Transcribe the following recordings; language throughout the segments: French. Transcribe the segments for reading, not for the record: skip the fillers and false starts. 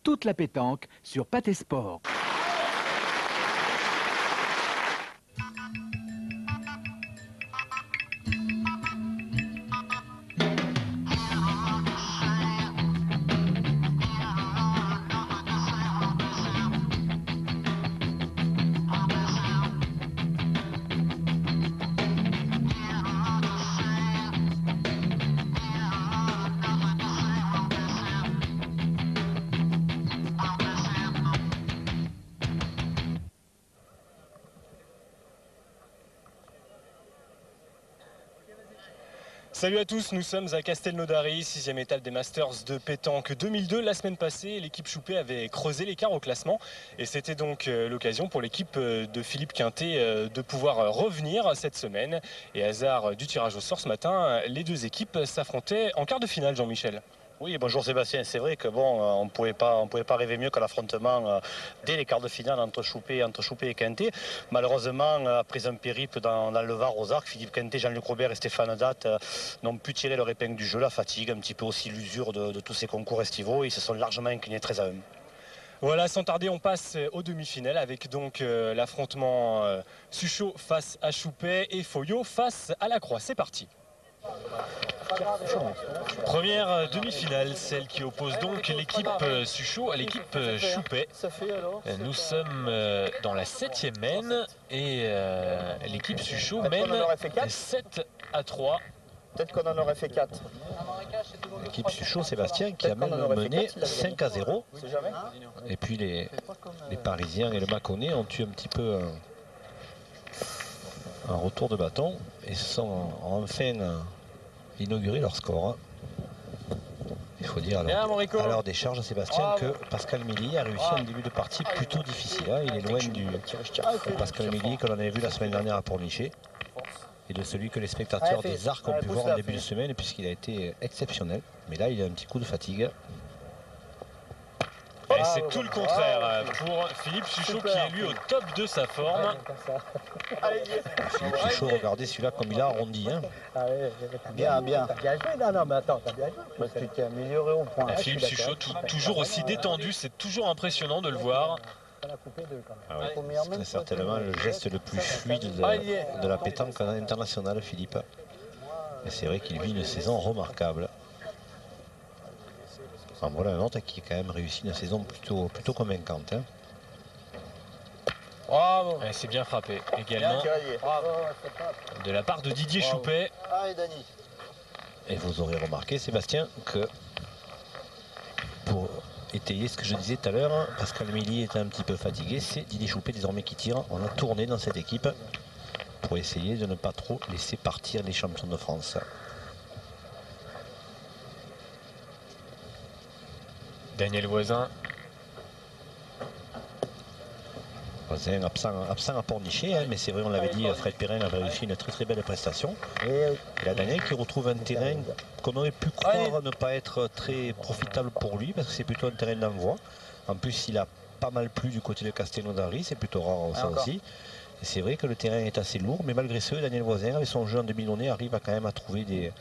toute la pétanque sur Pâté Sport. Salut à tous, nous sommes à Castelnaudary, 6e étape des Masters de pétanque 2002. La semaine passée, l'équipe Choupet avait creusé l'écart au classement et c'était donc l'occasion pour l'équipe de Philippe Quintet de pouvoir revenir cette semaine. Et hasard du tirage au sort ce matin, les deux équipes s'affrontaient en quart de finale, Jean-Michel. Oui, bonjour Sébastien. C'est vrai que bon, on pouvait pas rêver mieux que l'affrontement dès les quarts de finale entre Choupet et Quintet. Malheureusement, après un périple dans le Var aux Arcs, Philippe Quintet, Jean-Luc Robert et Stéphane Datte n'ont pu tirer leur épingle du jeu, la fatigue, un petit peu aussi l'usure de tous ces concours estivaux. Ils se sont largement inclinés 13-1. Voilà, sans tarder, on passe aux demi-finales avec donc l'affrontement Suchot face à Choupet et Foyot face à la Croix. C'est parti. Première demi-finale, celle qui oppose donc l'équipe Suchot à l'équipe Choupet. Nous sommes dans la 7e mène et l'équipe Suchot mène 7-3. Peut-être qu'on en aurait fait 4. L'équipe Suchot, Sébastien, qui a même mené 5-0. Et puis les Parisiens et le Mâconnais ont eu un petit peu un retour de bâton et sont enfin inauguré leur score. Il faut dire à leur décharge, Sébastien, que Pascal Milly a réussi un début de partie plutôt difficile. Il est loin du Pascal Milly que l'on avait vu la semaine dernière à Pornichet et de celui que les spectateurs des Arcs ont pu voir en début de semaine, puisqu'il a été exceptionnel. Mais là, il a un petit coup de fatigue. Et c'est tout le contraire pour Philippe Suchot qui est lui au top de sa forme. Philippe Suchot, regardez celui-là comme il a arrondi. Bien. Bien joué, non mais attends, t'as bien joué. Parce que tu t'es amélioré au point. Philippe Suchot, toujours aussi détendu, c'est toujours impressionnant de le voir. C'est certainement le geste le plus fluide de la pétanque internationale, Philippe. Et c'est vrai qu'il vit une saison remarquable. En voilà un autre qui a quand même réussi une saison plutôt convaincante. Bravo. C'est bien frappé également de la part de Didier Choupet. Et vous aurez remarqué, Sébastien, que pour étayer ce que je disais tout à l'heure, Pascal Milly est un petit peu fatigué, c'est Didier Choupet désormais qui tire. On a tourné dans cette équipe pour essayer de ne pas trop laisser partir les champions de France. Daniel Voisin. Voisin absent à Pornichet, mais c'est vrai, on l'avait dit, Fred Perrin avait réussi une très belle prestation. Et la Daniel qui retrouve un terrain qu'on aurait pu croire ne pas être très profitable pour lui, parce que c'est plutôt un terrain d'envoi. En plus, il a pas mal plu du côté de Castelnaudary, c'est plutôt rare ça aussi. Et c'est vrai que le terrain est assez lourd, mais malgré ce, Daniel Voisin, avec son jeu en demi-donnée, arrive à quand même à trouver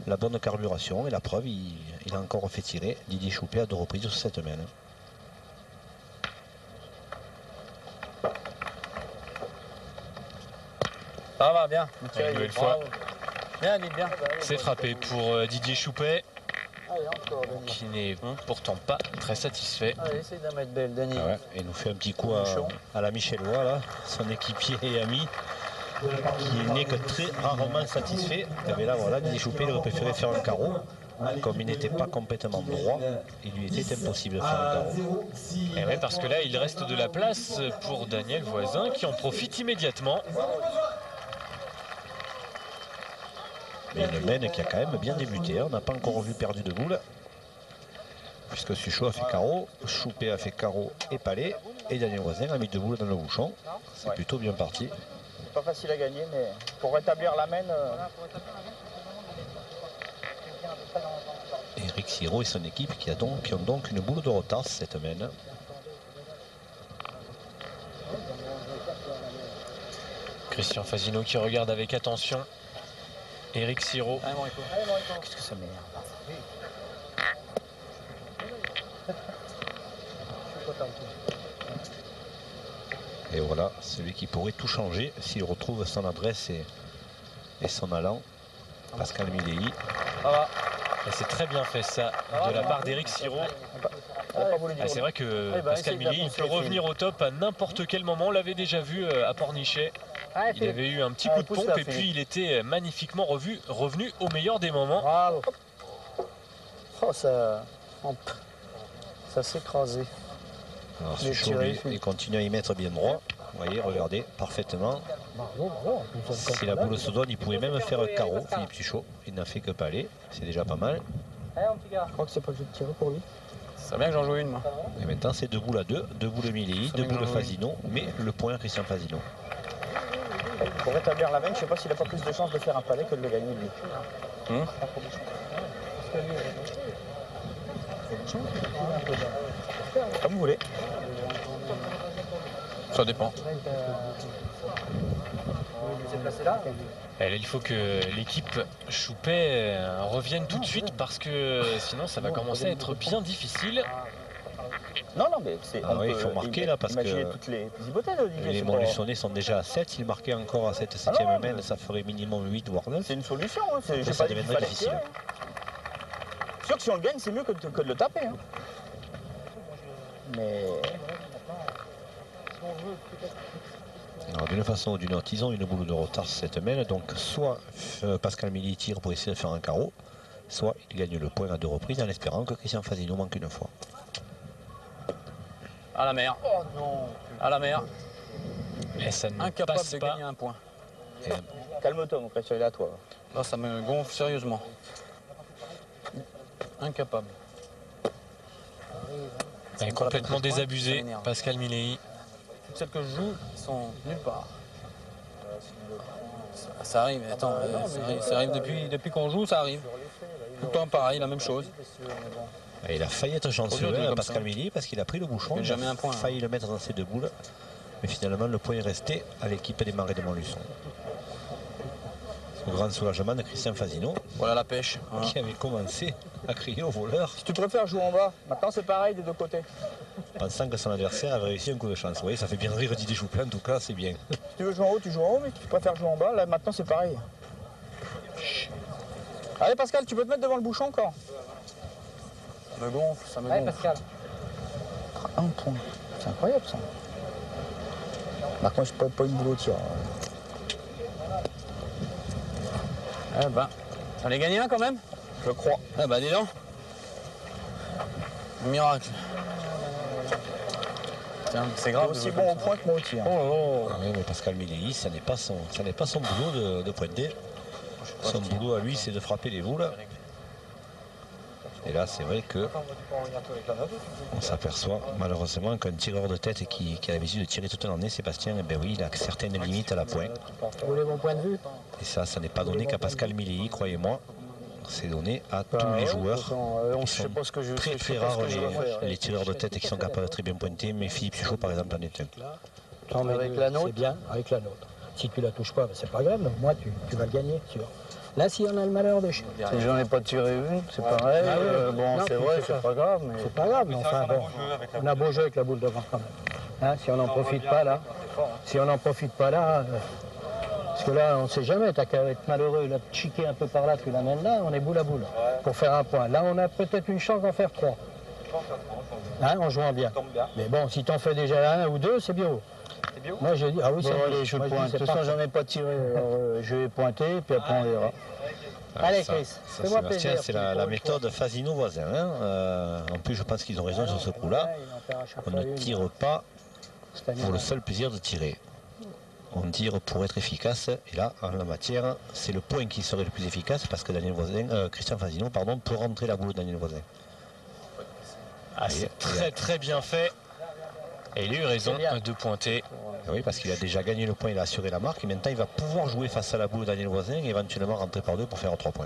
la bonne carburation. Et la preuve, il a encore fait tirer Didier Choupet à 2 reprises sur cette semaine. Ça va bien. Une nouvelle fois. Bien. C'est frappé pour Didier Choupet, qui n'est pourtant pas très satisfait. Allez, essaye d'en mettre belle, Denis. Et nous fait un petit coup à la Michellois, là, son équipier et ami, qui n'est que très rarement satisfait. Et là, voilà, Didier Choupet, il aurait préféré faire un carreau. Comme il n'était pas complètement droit, il lui était impossible de faire un carreau. Et ouais, parce que là, il reste de la place pour Daniel Voisin, qui en profite immédiatement. Mais une mène qui a quand même bien débuté. On n'a pas encore vu perdu de boule. Puisque Suchot a fait carreau, Choupet a fait carreau et palais. Et Daniel Voisin a mis 2 boules dans le bouchon. C'est plutôt bien parti. C'est pas facile à gagner, mais pour rétablir la mène... Eric Siro et son équipe qui ont donc une boule de retard cette semaine. Christian Fasino qui regarde avec attention Eric Siro. Qu'est-ce que ça m'énerve. Et voilà, celui qui pourrait tout changer s'il retrouve son adresse et son allant, Pascal Milei. Et c'est très bien fait ça de la part d'Éric Sirot. C'est vrai que Pascal Milei, il peut revenir au top à n'importe quel moment. On l'avait déjà vu à Pornichet. Il avait eu un petit coup de pompe et puis il était magnifiquement revenu au meilleur des moments. Bravo. Oh, ça s'est écrasé. Alors Suchot, lui, il continue à y mettre bien droit. Vous voyez, regardez, parfaitement. Si la boule se donne, il pouvait même faire un carreau, Philippe Suchot. Il n'a fait que paler, c'est déjà pas mal. Je crois que c'est pas le jeu de tirer pour lui. C'est bien que j'en joue une, moi. Et maintenant, c'est 2 boules à 2, 2 boules Milei, 2 boules Fasino, mais le point à Christian Fasino. Pour rétablir la veine, je sais pas s'il a pas plus de chance de faire un palais que de le gagner lui. Comme vous voulez. Ça dépend. Et là, il faut que l'équipe Choupet revienne tout de suite parce que sinon ça va commencer à être bien difficile. Non, mais c'est. Ah oui, il faut marquer là parce que toutes les hypothèses, Olivier, les c'est Montluçonnais sont déjà à 7. S'ils marquaient encore à cette 7e main, ça ferait minimum 8 voire 9. C'est une solution. Hein. Mais ça deviendrait difficile. C'est sûr que si on le gagne, c'est mieux que de le taper. Hein. Mais. Alors d'une façon ou d'une autre, ils ont une boule de retard sur cette main. Donc soit Pascal Milei tire pour essayer de faire un carreau, soit il gagne le point à 2 reprises en espérant que Christian Fasino manque une fois. À la mer. Oh non. À la mer. Et ça ne Incapable passe de pas. gagner un point. Calme-toi, mon frère, à toi. Là, ça me gonfle sérieusement. Incapable. Il est complètement désabusé, Pascal Milei. Toutes celles que je joue, ils sont nulle part. Ça arrive, attends, ça arrive depuis qu'on joue, ça arrive. Tout le temps pareil, la même chose. Et il a failli être chanceux, Comme Pascal ça. Milei, parce qu'il a pris le bouchon. Il Il y a jamais a un point, failli le mettre dans ses 2 boules. Mais finalement, le point est resté à l'équipe des Marais de Montluçon. Au grand soulagement de Christian Fasino, Voilà la pêche. Voilà. qui avait commencé à crier au voleur, Si tu préfères jouer en bas, maintenant c'est pareil des deux côtés. pensant que son adversaire avait réussi un coup de chance. Vous voyez, ça fait bien rire Didier Choupet, en tout cas, c'est bien. Si tu veux jouer en haut, tu joues en haut, mais si tu préfères jouer en bas, là maintenant c'est pareil. Allez Pascal, tu peux te mettre devant le bouchon encore. Ça me gonfle, ça me gonfle. Pascal. Un point. C'est incroyable ça. Par contre, je ne pas une boule au tir. Eh ben, j'en ai gagné un quand même. Je crois. Ah bah dis donc. Un miracle. Tiens, c'est grave. Aussi bon au point que moi au tir. Oh, Ah oui, mais Pascal Milei, ça n'est pas son boulot de pointer. Son boulot à lui, c'est de frapper les boules. Et là, c'est vrai que on s'aperçoit malheureusement qu'un tireur de tête qui a l'habitude de tirer toute l'année, Sébastien, eh ben oui, il a certaines limites à la pointe. Vous voulez mon point de vue? Et ça n'est pas donné qu'à Pascal Milei, croyez-moi. C'est donné à tous les joueurs. Ils sont très rares les tireurs de tête qui sont capables de très bien pointer, mais Philippe Suchot, par exemple, en est un. Non, mais Avec la nôtre. c'est bien, avec la nôtre. Si tu la touches pas, ben, c'est pas grave, au moins tu vas le gagner, sûr. Là, si on a le malheur de... Si j'en ai pas tiré une, c'est pareil. Ah oui. Bon, Non, c'est puis vrai, c'est ça. c'est pas grave, mais. C'est pas grave, mais enfin bon, on a beau jeu avec la boule devant quand même. Hein, si on n'en profite pas là, parce que là, on ne sait jamais, t'as qu'à être malheureux, là, chiquer un peu par là, tu l'amènes là, on est boule à boule pour faire un point. Là, on a peut-être une chance d'en faire 3. Hein, en jouant bien. Mais bon, si t'en fais déjà 1 ou 2, c'est bio. Moi, j'ai dit, ah oui, Bon, c'est allez, je moi, pointe. dis, De toute façon, j'en ai pas tiré. Alors, je vais pointer, puis après on verra. Allez, Ça, Chris, ça, fais-moi Sébastien, plaisir. c'est la méthode Fasino voisin. Hein. En plus, je pense qu'ils ont raison sur ce coup-là. On ne tire pas pour le seul plaisir de tirer. On tire pour être efficace. Et là, en la matière, c'est le point qui serait le plus efficace parce que Christian Fasino peut rentrer la boule de Daniel Voisin. Ah, c'est très très bien fait. Et il a eu raison de pointer. Et oui, parce qu'il a déjà gagné le point, il a assuré la marque. Et maintenant, il va pouvoir jouer face à la boule de Daniel Voisin et éventuellement rentrer par 2 pour faire 3 points.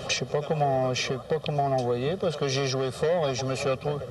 Je sais pas comment l'envoyer parce que j'ai joué fort et je me suis retrouvé.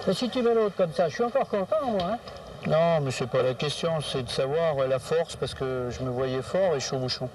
Mais si tu mets l'autre comme ça, je suis encore content, moi. Hein. Non, mais c'est pas la question, c'est de savoir la force parce que je me voyais fort et je suis au bouchon.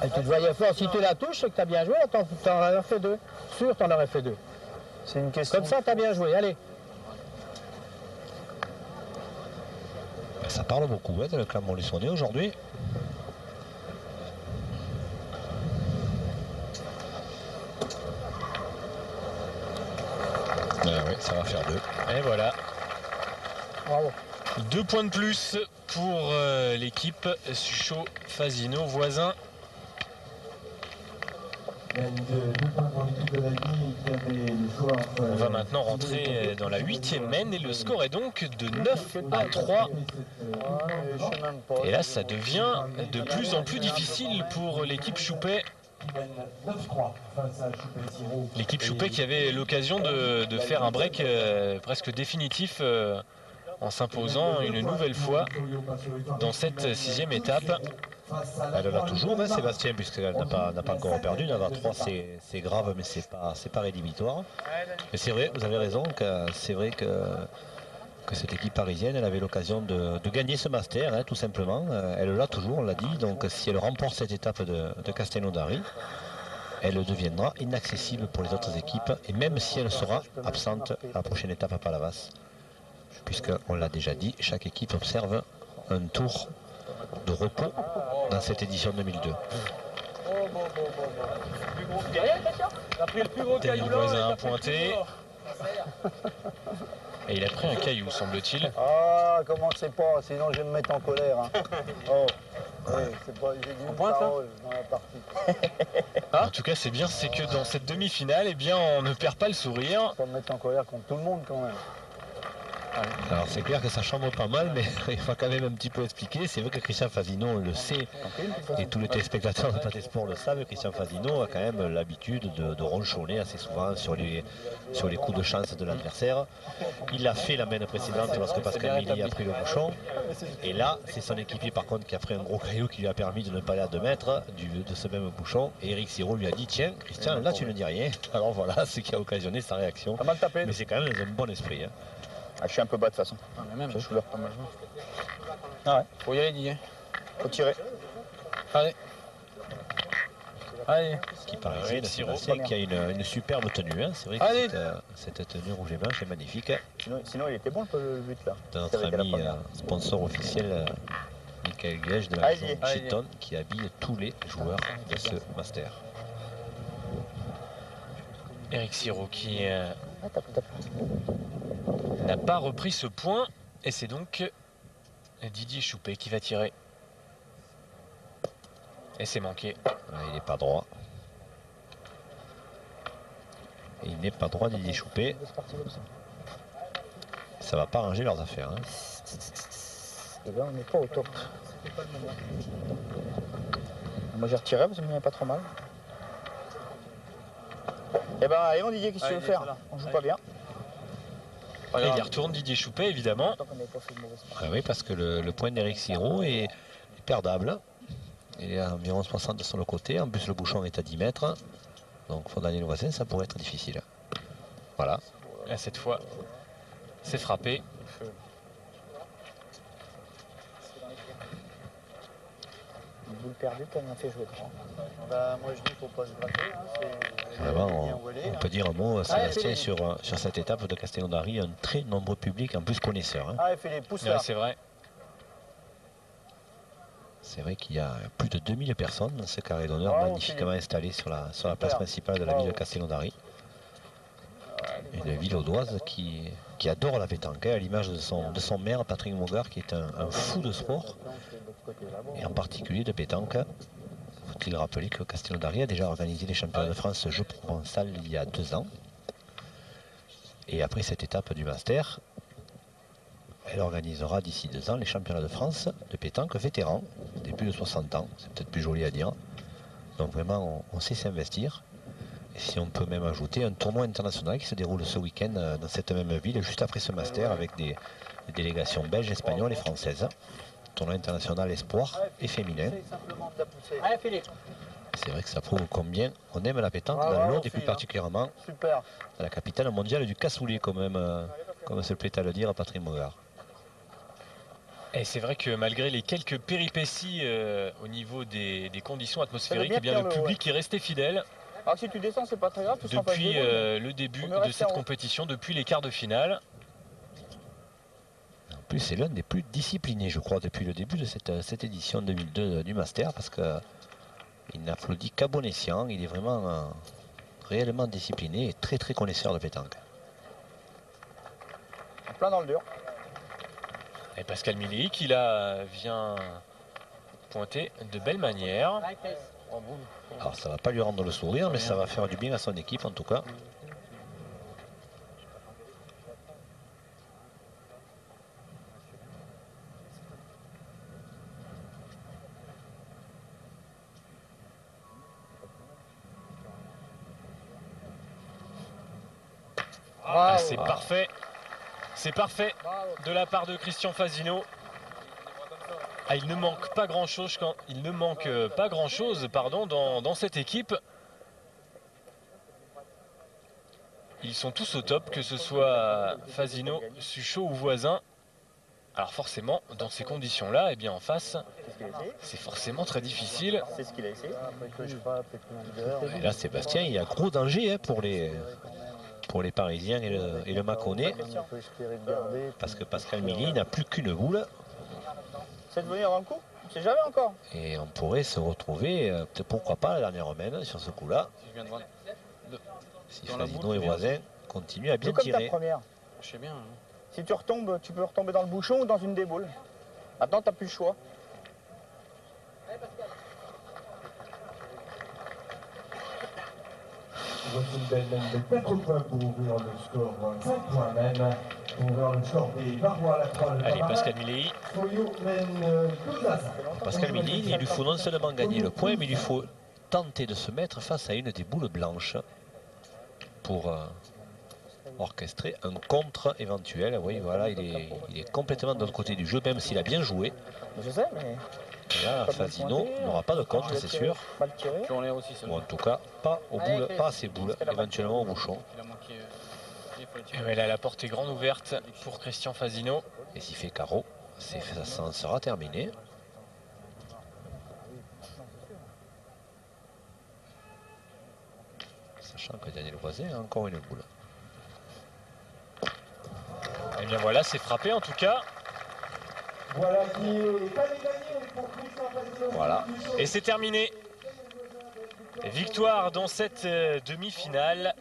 Et tu te voyais fort. Si tu la touches, c'est que tu as bien joué. T'en aurais fait 2. Sûr, t'en aurais fait 2. C'est une question. Comme ça, tu as bien joué. Allez. Ça parle beaucoup de le Clermont-Luçonnet aujourd'hui. Oui, ça va faire 2. Et voilà. Bravo. 2 points de plus pour l'équipe Suchot-Fasino, voisin. On va maintenant rentrer dans la 8e main et le score est donc de 9 à 3. Et là, ça devient de plus en plus difficile pour l'équipe Choupet. L'équipe Choupet qui avait l'occasion de faire un break presque définitif en s'imposant une nouvelle fois dans cette 6e étape. Elle l'a toujours, hein, Sébastien, puisqu'elle n'a pas encore perdu. D'avoir 3, c'est grave, mais c'est pas rédhibitoire. Mais c'est vrai, vous avez raison, c'est vrai que cette équipe parisienne, elle avait l'occasion de gagner ce master, hein, tout simplement. Elle l'a toujours, on l'a dit. Donc si elle remporte cette étape de Castelnaudary, elle deviendra inaccessible pour les autres équipes. Et même si elle sera absente à la prochaine étape à Palavas, puisqu'on l'a déjà dit, chaque équipe observe un tour de repos dans cette édition 2002. Daniel Voisin a pointé. Et il a pris un caillou, semble-t-il. Ah, commencez pas, sinon je vais me mettre en colère. Hein. Oh, oui, c'est pas, j'ai dit une parole dans la partie. En tout cas, c'est bien, c'est que dans cette demi-finale, eh bien, on ne perd pas le sourire. Pas me mettre en colère contre tout le monde quand même. Alors c'est clair que ça chambre pas mal, mais il faut quand même un petit peu expliquer. C'est vrai que Christian Fasino le sait, et tous les téléspectateurs de Pathé Sport le savent. Christian Fasino a quand même l'habitude de ronchonner assez souvent sur les coups de chance de l'adversaire. Il l'a fait la main précédente lorsque Pascal Milly a pris le bouchon. Et là, c'est son équipier par contre qui a pris un gros caillou qui lui a permis de ne pas aller à 2 mètres de ce même bouchon. Et Eric Siro lui a dit: tiens Christian, là tu ne dis rien. Alors voilà ce qui a occasionné sa réaction. Mais c'est quand même dans un bon esprit. Hein. Ah, je suis un peu bas de toute façon. Ah, mais même, Je suis là. pas mal. Ah ouais. Faut y aller, Didier. Faut tirer. Allez. Allez. Ce qui paraît, c'est qu'il y a une superbe tenue. Hein. C'est vrai que cette tenue rouge et blanche est magnifique. Sinon il était bon le but là. De notre ami sponsor officiel, Michael Gage de la maison Cheton, qui habille tous les joueurs de ce master. Eric Siro qui n'a pas repris ce point. Et c'est donc Didier Choupet qui va tirer. Et c'est manqué. Il n'est pas droit. Et il n'est pas droit, Didier Choupet. Ça va pas arranger leurs affaires. Hein. Et là on n'est pas au top. Moi j'ai retiré parce que ça m'est pas trop mal. Eh ben allez, on Didier, qu'est-ce que tu veux faire? On joue pas bien. Et il y retourne Didier Choupet, évidemment. Ah oui, parce que le point d'Eric Siro est perdable. Il est à environ 60 sur le côté. En plus, le bouchon est à 10 mètres. Donc, pour Daniel Voisin, ça pourrait être difficile. Voilà. Et cette fois, c'est frappé. Une boule perdue, quand on a fait jouer grand. Bah, moi je dis qu'il ne faut pas se gratter. Hein. Vraiment, on peut dire un mot, Sébastien, sur cette étape de Castelnaudary, un très nombreux public, en plus connaisseur. Hein. Ah, Philippe, pousse là. C'est vrai. C'est vrai qu'il y a plus de 2000 personnes dans ce carré d'honneur magnifiquement installé sur la place principale de la ville de Castelnaudary. Une ville audoise qui adore la pétanque, à l'image de son maire, Patrick Mogard, qui est un fou de sport, et en particulier de pétanque. Faut-il rappeler que Castelnaudary a déjà organisé les championnats de France Jeux Provençal il y a 2 ans. Et après cette étape du Master, elle organisera d'ici 2 ans les championnats de France de pétanque vétérans, des plus de 60 ans, c'est peut-être plus joli à dire. Donc vraiment, on sait s'investir. Et si on peut même ajouter un tournoi international qui se déroule ce week-end dans cette même ville, juste après ce Master, avec des délégations belges, espagnoles et françaises. Tournoi international espoir et féminin. C'est vrai que ça prouve combien on aime la pétanque dans l'Aude et plus particulièrement dans la capitale mondiale du cassoulet, comme se plaît à le dire Patrick Mogard. Et c'est vrai que malgré les quelques péripéties au niveau des conditions atmosphériques, eh bien, le public est resté fidèle. Alors si tu descends, c'est pas très grave. Depuis le début de cette compétition, depuis les quarts de finale. En plus, c'est l'un des plus disciplinés, je crois, depuis le début de cette édition 2002 du Master, parce qu'il n'applaudit qu'à bon escient. Il est vraiment réellement discipliné et très très connaisseur de pétanque. En plein dans le dur. Et Pascal Milly qui là vient pointer de belle manière. Alors ça va pas lui rendre le sourire, mais ça va faire du bien à son équipe en tout cas. Ah, c'est parfait. C'est parfait de la part de Christian Fasino. Ah, il ne manque pas grand-chose dans cette équipe. Ils sont tous au top, que ce soit Fasino, Suchot ou voisin. Alors forcément, dans ces conditions-là, eh bien en face, c'est forcément très difficile. C'est ce qu'il a essayé. Et là, Sébastien, il y a gros danger pour les Parisiens et le Mâconnais. Parce que Pascal Milly n'a plus qu'une boule. C'est de venir dans le coup, c'est jamais encore. Et on pourrait se retrouver, pourquoi pas, la dernière semaine sur ce coup-là. Si Fasino et voisin continuent à bien comme tirer. Ta première. Je sais bien. Hein. Si tu retombes, tu peux retomber dans le bouchon ou dans une des boules. Maintenant, tu n'as plus le choix. Voici une belle mène de 4 points pour ouvrir le score, 5 points même. Pour ouvrir le score des Barrois, la Trolle. Allez, Pascal Milly. Pascal Milly, il lui faut non seulement gagner le point, mais il lui faut tenter de se mettre face à une des boules blanches pour orchestrer un contre éventuel. Oui, voilà, il est complètement de l'autre côté du jeu, même s'il a bien joué. Je sais, mais... Et là, Fasino n'aura pas de contre, c'est sûr. Ou en tout cas, pas à ses boules, éventuellement au bouchon. Et là, la porte est grande ouverte pour Christian Fasino. Et s'il fait carreau, ça sera terminé. Sachant que Daniel Voisin a encore une boule. Et bien voilà, c'est frappé en tout cas. Voilà qui est gagné pour Christian Fasino. Voilà. Et c'est terminé. Victoire dans cette demi-finale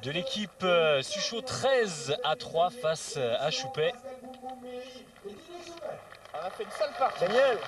de l'équipe Suchot 13-3 face à Choupet. On a fait une sale partie. Daniel.